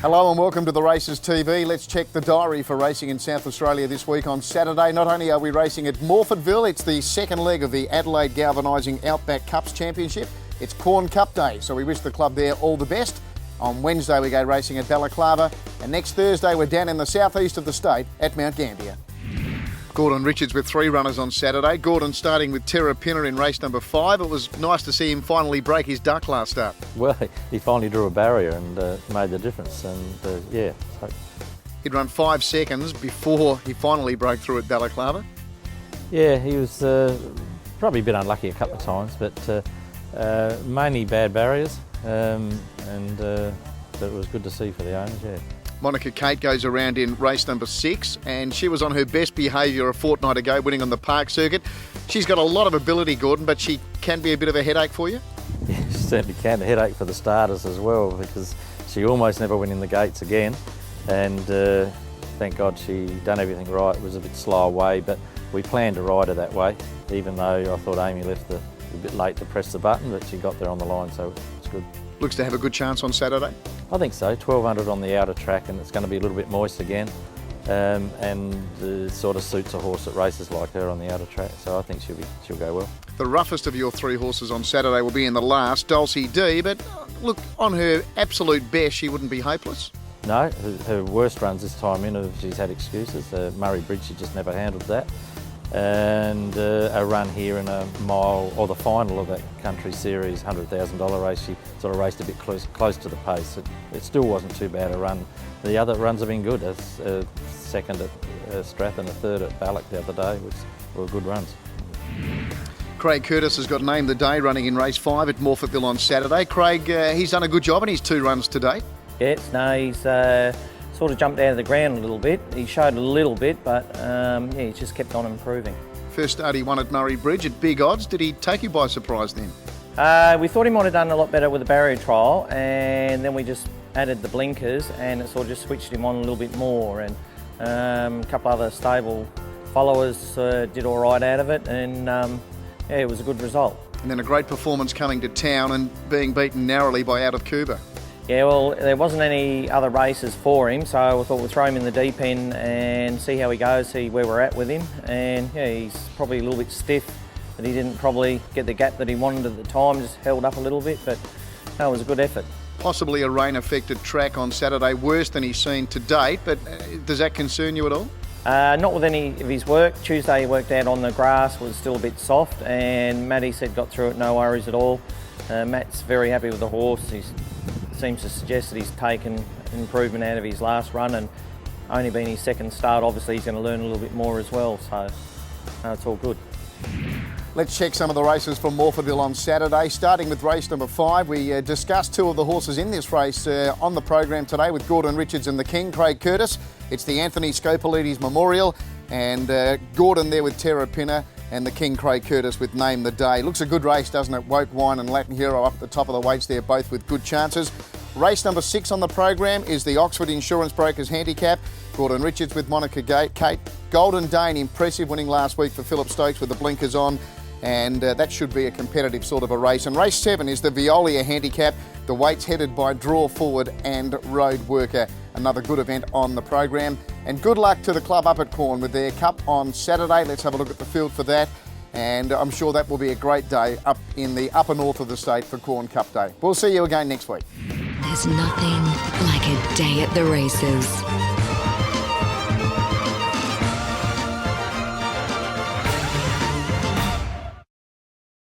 Hello and welcome to the Races TV. Let's check the diary for racing in South Australia this week on Saturday. Not only are we racing at Morphettville, it's the second leg of the Adelaide Galvanising Outback Cups Championship. It's Quorn Cup Day, so we wish the club there all the best. On Wednesday we go racing at Balaclava, and next Thursday we're down in the southeast of the state at Mount Gambier. Gordon Richards with three runners on Saturday. Gordon starting with Terra Pinner in race number 5. It was nice to see him finally break his duck last start. Well, he finally drew a barrier and made the difference, and yeah. So. He'd run 5 seconds before he finally broke through at Balaclava. Yeah, he was probably a bit unlucky a couple of times, but mainly bad barriers, but it was good to see for the owners, yeah. Monica Kate goes around in race number 6, and she was on her best behaviour a fortnight ago, winning on the park circuit. She's got a lot of ability, Gordon, but she can be a bit of a headache for you? Yeah, she certainly can. A headache for the starters as well, because she almost never went in the gates again, and thank God she done everything right. It was a bit slow away, but we planned to ride her that way, even though I thought Amy left a bit late to press the button, but she got there on the line, so it's good. Looks to have a good chance on Saturday? I think so. 1200 on the outer track, and it's going to be a little bit moist again, and sort of suits a horse that races like her on the outer track, so I think she'll go well. The roughest of your 3 horses on Saturday will be in the last, Dulcie D, but look, on her absolute best she wouldn't be hopeless. No, her worst runs this time in, she's had excuses. Murray Bridge, she just never handled that. And a run here in a mile, or the final of that country series $100,000 race, she sort of raced a bit close to the pace. It still wasn't too bad a run. The other runs have been good. Second at Strath and a third at Ballack the other day, which were good runs. Craig Curtis has got named the day running in race 5 at Morphettville on Saturday. Craig, he's done a good job in his 2 runs today. Yes, no, he's sort of jumped out of the ground a little bit. He showed a little bit, but yeah, he just kept on improving. First start he won at Murray Bridge at big odds. Did he take you by surprise then? We thought he might have done a lot better with the barrier trial, and then we just added the blinkers, and it sort of just switched him on a little bit more. And a couple other stable followers did all right out of it, and yeah, it was a good result. And then a great performance coming to town and being beaten narrowly by Out of Cuba. Yeah, well, there wasn't any other races for him, so I thought we'd throw him in the deep end and see how he goes, see where we're at with him. And yeah, he's probably a little bit stiff, that he didn't probably get the gap that he wanted at the time, just held up a little bit, but no, it was a good effort. Possibly a rain-affected track on Saturday, worse than he's seen to date, but does that concern you at all? Not with any of his work. Tuesday he worked out on the grass, was still a bit soft, and Matty said got through it, no worries at all. Matt's very happy with the horse. He seems to suggest that he's taken improvement out of his last run, and only been his second start. Obviously he's going to learn a little bit more as well, so it's all good. Let's check some of the races from Morphettville on Saturday. Starting with race number 5, we discussed 2 of the horses in this race on the program today with Gordon Richards and the King, Craig Curtis. It's the Anthony Scopolides Memorial, and Gordon there with Terra Pinner, and the King, Craig Curtis, with Name the Day. Looks a good race, doesn't it? Woke Wine and Latin Hero up at the top of the weights there, both with good chances. Race number 6 on the program is the Oxford Insurance Brokers Handicap. Gordon Richards with Monica Kate. Golden Dane, impressive, winning last week for Philip Stokes with the blinkers on. And that should be a competitive sort of a race. And race 7 is the Veolia Handicap. The weights headed by Draw Forward and Road Worker. Another good event on the program. And good luck to the club up at Quorn with their cup on Saturday. Let's have a look at the field for that. And I'm sure that will be a great day up in the upper north of the state for Quorn Cup Day. We'll see you again next week. There's nothing like a day at the races.